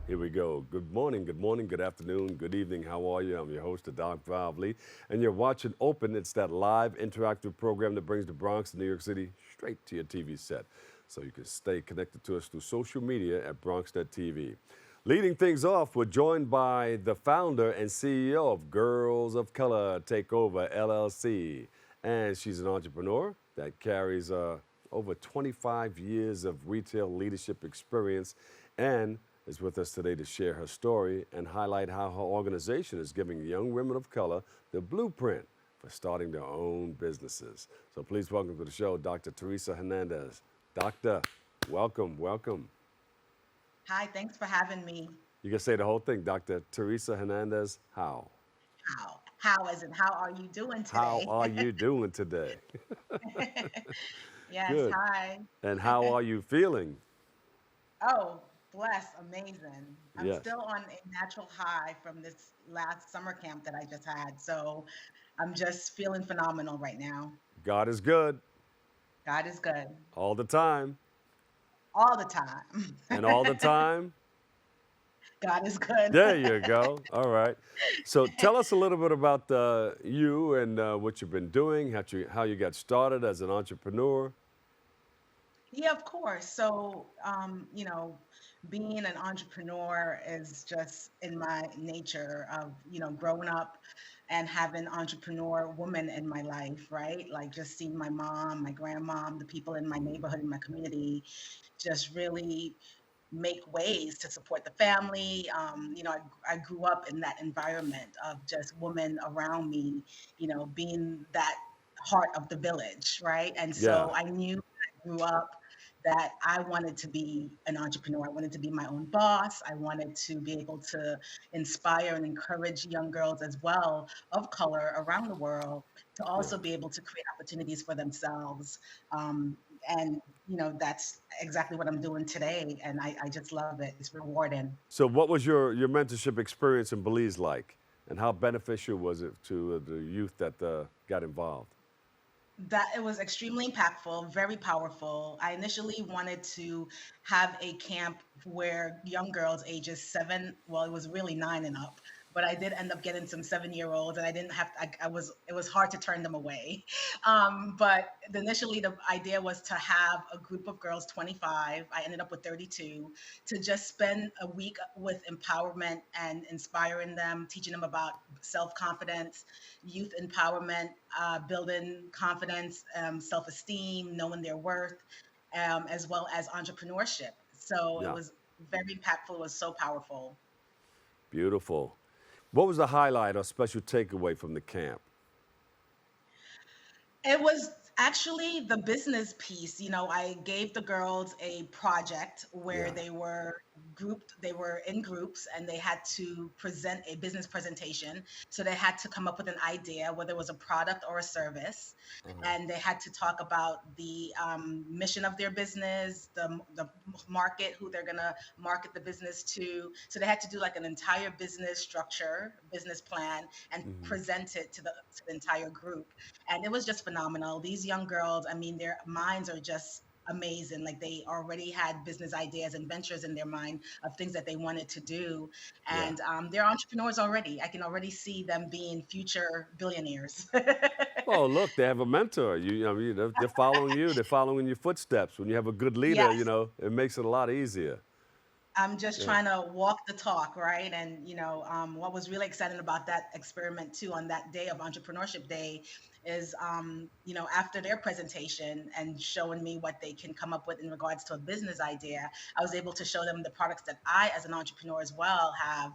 Here we go. Good morning, good afternoon, good evening. How are you? I'm your host, Doc Lee, and you're watching Open. It's that live interactive program that brings the Bronx to New York City straight to your TV set. So you can stay connected to us through social media at BronxNet TV. Leading things off, we're joined by the founder and CEO of Girls of Color Takeover, LLC. And she's an entrepreneur that carries over 25 years of retail leadership experience and is with us today to share her story and highlight how her organization is giving young women of color the blueprint for starting their own businesses. So please welcome to the show, Dr. Teresa Hernandez. Doctor, welcome, welcome. Hi, thanks for having me. You can say the whole thing, Dr. Teresa Hernandez-Howe. How as in how are you doing How today? are you doing today? Yes, Good. hi. And how are you feeling? Oh, bless, amazing. I'm Yes. still on a natural high from this last summer camp that I just had. So I'm just feeling phenomenal right now. God is good God is good all the time. all the time. And all the time, God is good. there you go. All right. So tell us a little bit about you and what you've been doing, how you got started as an entrepreneur. Yeah, of course. So, being an entrepreneur is just in my nature of, growing up and having entrepreneur women in my life, right? Like just seeing my mom, my grandmom, the people in my neighborhood, in my community, just really make ways to support the family. I grew up in that environment of just women around me, being that heart of the village, right? And Yeah. so I knew I grew up that I wanted to be an entrepreneur. I wanted to be my own boss. I wanted to be able to inspire and encourage young girls as well of color around the world to Yeah. also be able to create opportunities for themselves. And that's exactly what I'm doing today, and I just love it. It's rewarding. So what was your mentorship experience in Belize like? And how beneficial was it to the youth that got involved? That it was extremely impactful, very powerful. I initially wanted to have a camp where young girls ages 7, well, it was really 9 and up, but I did end up getting some 7-year-olds, and I didn't have I was it was hard to turn them away. But initially the idea was to have a group of girls, 25, I ended up with 32, to just spend a week with empowerment and inspiring them, teaching them about self-confidence, youth empowerment, building confidence, self-esteem, knowing their worth, as well as entrepreneurship. So it Yeah. was very impactful. It was so powerful. Beautiful. What was the highlight or special takeaway from the camp? It was actually the business piece. I gave the girls a project where Yeah. they were in groups and they had to present a business presentation. So they had to come up with an idea, whether it was a product or a service, Uh-huh. and they had to talk about the mission of their business, the market, who they're gonna market the business to. So they had to do like an entire business structure, business plan, and Hmm. present it to the entire group, and it was just phenomenal. These young girls, I mean, their minds are just amazing. Like they already had business ideas and ventures in their mind of things that they wanted to do, Yeah. and they're entrepreneurs already. I can already see them being future billionaires. Well, look, they have a mentor. I mean, they're following you. They're following your footsteps. When you have a good leader, Yes, it makes it a lot easier. I'm just Yeah. trying to walk the talk, right? And what was really exciting about that experiment too on that day of Entrepreneurship Day is, after their presentation and showing me what they can come up with in regards to a business idea, I was able to show them the products that I, as an entrepreneur as well, have,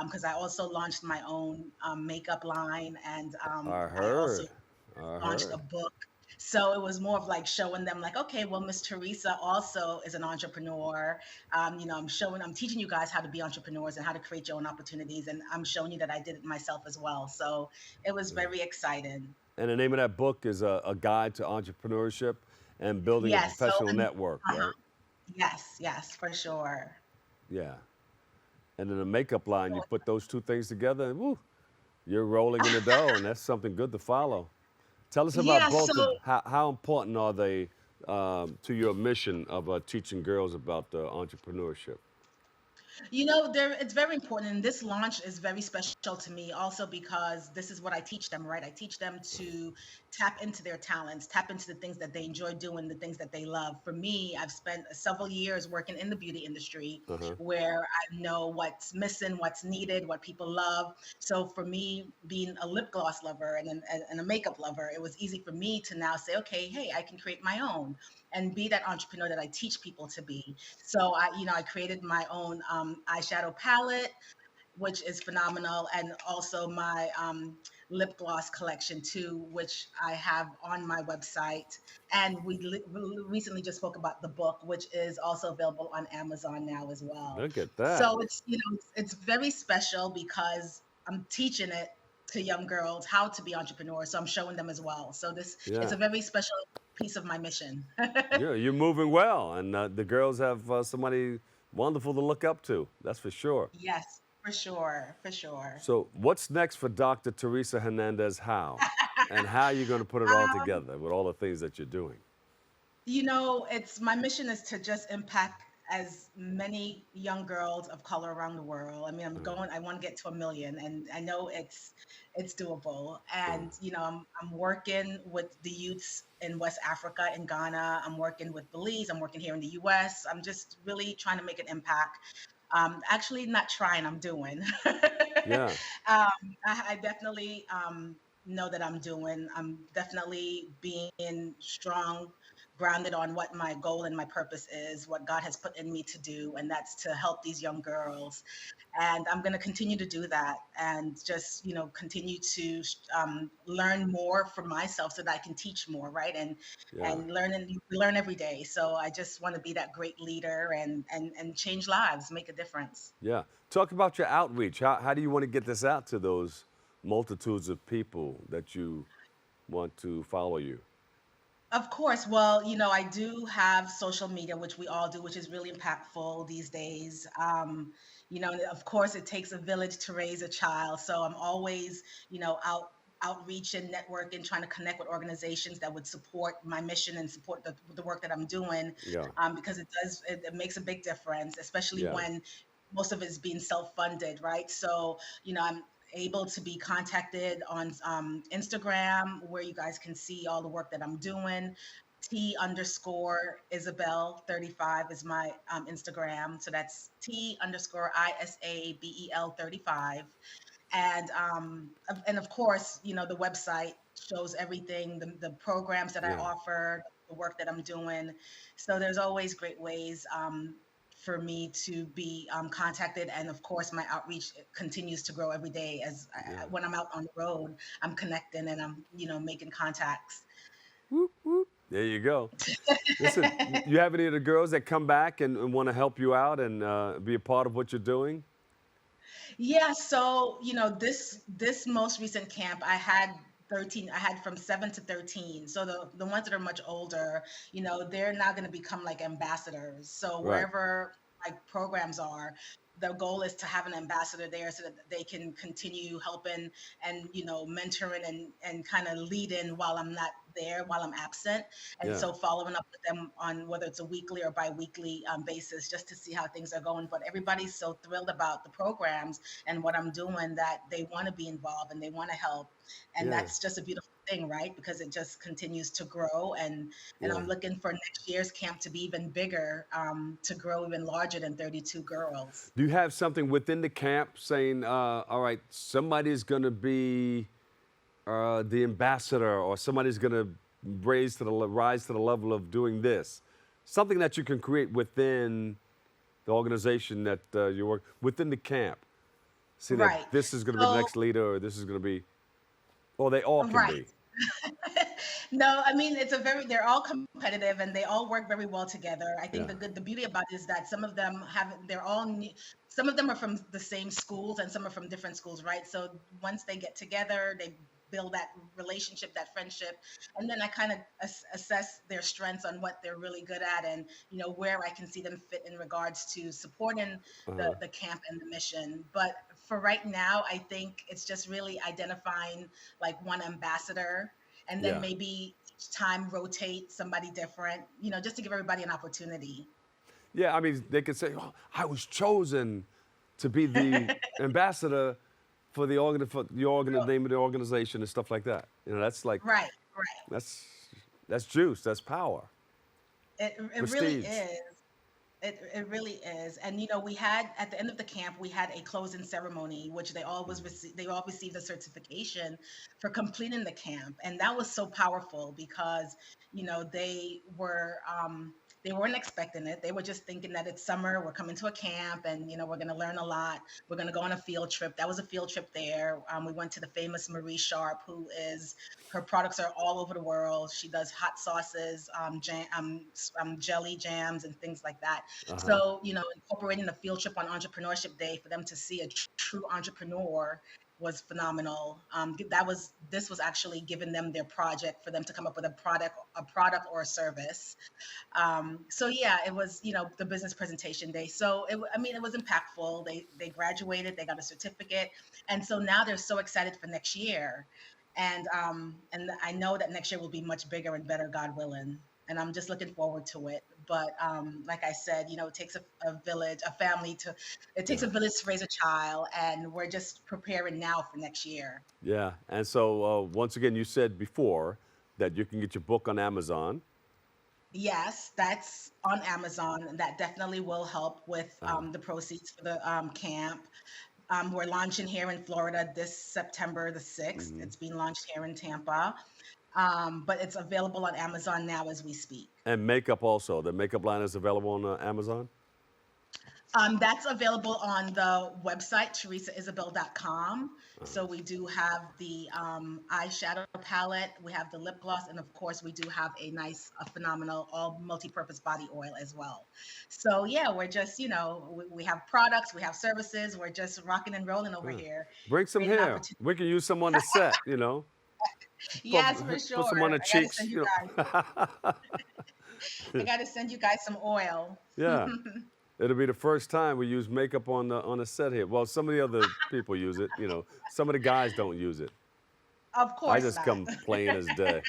because I also launched my own makeup line, and I I also heard. I launched a heard. book. So it was more of like showing them like, okay, well, Miss Teresa also is an entrepreneur. I'm teaching you guys how to be entrepreneurs and how to create your own opportunities. And I'm showing you that I did it myself as well. So it was very exciting. And the name of that book is a guide to entrepreneurship and building a Yes. So, professional network, uh-huh. right? Yes, for sure. Yeah. And in the makeup line, you put those two things together, and woo, you're rolling in the dough, and that's something good to follow. Tell us about Yeah. both So of how important are they to your mission of teaching girls about entrepreneurship? It's very important. And this launch is very special to me also because this is what I teach them, right? I teach them to tap into their talents, tap into the things that they enjoy doing, the things that they love. For me, I've spent several years working in the beauty industry Uh-huh. where I know what's missing, what's needed, what people love. So for me, being a lip gloss lover and a makeup lover, it was easy for me to now say, okay, hey, I can create my own and be that entrepreneur that I teach people to be. So I created my own eyeshadow palette, which is phenomenal, and also my lip gloss collection too, which I have on my website. And we recently just spoke about the book, which is also available on Amazon now as well. Look at that. So it's very special because I'm teaching it to young girls how to be entrepreneurs. So I'm showing them as well. So this it's Yeah. a very special piece of my mission. Yeah, you're moving well, and the girls have somebody wonderful to look up to. That's for sure. Yes, for sure, for sure. So, what's next for Dr. Teresa Hernandez-Howe, and how are you going to put it all together with all the things that you're doing? It's my mission is to just impact as many young girls of color around the world. I mean, Uh, I want to get to 1 million, and I know it's doable. uh, And I'm working with the youths in West Africa, in Ghana. I'm working with Belize. I'm working here in the U.S. I'm just really trying to make an impact. Actually, not trying. I'm doing. yeah, I definitely know that I'm doing. I'm definitely being strong, grounded on what my goal and my purpose is, what God has put in me to do, and that's to help these young girls. And I'm going to continue to do that, and just continue to learn more for myself so that I can teach more, right? yeah, And we learn every day. So I just want to be that great leader and change lives, make a difference. yeah. Talk about your outreach. How do you want to get this out to those multitudes of people that you want to follow you? Of course. Well, I do have social media, which we all do, which is really impactful these days. And of course, it takes a village to raise a child. So I'm always, outreach and networking, trying to connect with organizations that would support my mission and support the work that I'm doing, Yeah, because it makes a big difference, especially yeah, when most of it is being self-funded, right? So, I'm able to be contacted on Instagram, where you guys can see all the work that I'm doing. T underscore Isabel 35 is my Instagram. So that's T underscore ISABEL 35. And of course, the website shows everything, the programs that I yeah, offer, the work that I'm doing. So there's always great ways for me to be contacted. And of course, my outreach continues to grow every day as yeah. when I'm out on the road, I'm connecting and I'm, making contacts. Whoop, whoop. There you go. Listen, you have any of the girls that come back and want to help you out and be a part of what you're doing? Yeah, so this most recent camp I had 13, I had from 7 to 13. So the ones that are much older, they're now going to become like ambassadors. So Right. wherever like programs are, the goal is to have an ambassador there so that they can continue helping and mentoring and kind of leading while I'm not there, while I'm absent. And Yeah. so following up with them on whether it's a weekly or bi-weekly basis just to see how things are going. But everybody's so thrilled about the programs and what I'm doing that they want to be involved and they want to help. And Yeah. that's just a beautiful thing, right? Because it just continues to grow. And Yeah. I'm looking for next year's camp to be even bigger, to grow even larger than 32 girls. Do you have something within the camp saying, all right, somebody's going to be the ambassador, or somebody's going to rise to the level of doing this? Something that you can create within the organization that you work within the camp. See that Right. this is going to be the So, next leader, or this is going to be, or they all can right. be. No, I mean they're all competitive and they all work very well together. I think Yeah. the beauty about it is that some of them some of them are from the same schools and some are from different schools, right? So once they get together, they build that relationship, that friendship, and then I kind of assess their strengths on what they're really good at and where I can see them fit in regards to supporting Uh-huh. the camp and the mission. But for right now, I think it's just really identifying like one ambassador and then Yeah. maybe each time rotate somebody different, just to give everybody an opportunity. Yeah, I mean, they could say, oh, I was chosen to be the ambassador for the name of the organization and stuff like that. That's like, Right, right. that's, that's juice, that's power, It really prestige. is. It really is. And we had at the end of the camp, we had a closing ceremony, which they all received a certification for completing the camp. And that was so powerful because, they weren't expecting it. They were just thinking that it's summer, we're coming to a camp and we're gonna learn a lot. We're gonna go on a field trip. That was a field trip there. We went to the famous Marie Sharp, her products are all over the world. She does hot sauces, jelly jams, and things like that. Uh-huh. So, incorporating a field trip on Entrepreneurship Day for them to see a true entrepreneur was phenomenal. This was actually giving them their project for them to come up with a product or a service. So yeah, it was the business presentation day. So it was impactful. They graduated, they got a certificate, and so now they're so excited for next year, and I know that next year will be much bigger and better, God willing. And I'm just looking forward to it. But like I said, it takes a village, a family it takes Yeah. a village to raise a child, and we're just preparing now for next year. Yeah. And so, once again, you said before that you can get your book on Amazon. Yes, that's on Amazon. And that definitely will help with Uh, the proceeds for the camp. We're launching here in Florida this September the 6th. mhm. It's being launched here in Tampa. But it's available on Amazon now as we speak. And makeup also. The makeup line is available on Amazon. That's available on the website, teresaisabel.com. Uh, So we do have the eyeshadow palette, we have the lip gloss, and of course we do have a phenomenal, all multi-purpose body oil as well. So yeah, we're just, we have products, we have services, we're just rocking and rolling over yeah. here, Bring some creating hair. opportunities. We can use some on the set. Yes, for Put some on sure. the cheeks. I gotta send you guys some oil. Yeah. It'll be the first time we use makeup on the set here. Well, some of the other people use it. Some of the guys don't use it. Of I course just not. come plain as day.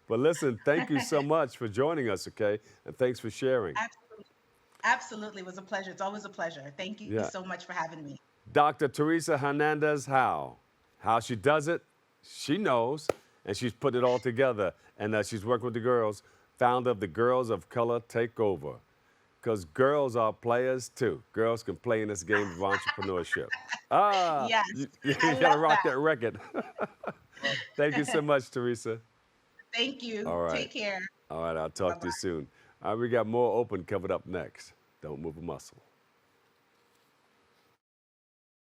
But listen, thank you so much for joining us, okay? And thanks for sharing. Absolutely. Absolutely. It was a pleasure. It's always a pleasure. Thank you Yeah. so much for having me. Dr. Teresa Hernandez-Howe. How she does it, she knows, and she's put it all together. And she's working with the girls, founder of the Girls of Color Takeover. Because girls are players too. Girls can play in this game of entrepreneurship. Yes, You I got to love rock that. that record. Thank you so much, Teresa. Thank you. All right. Take care. All right, I'll Bye talk to you bye. soon. All right, we got more open covered up next. Don't move a muscle.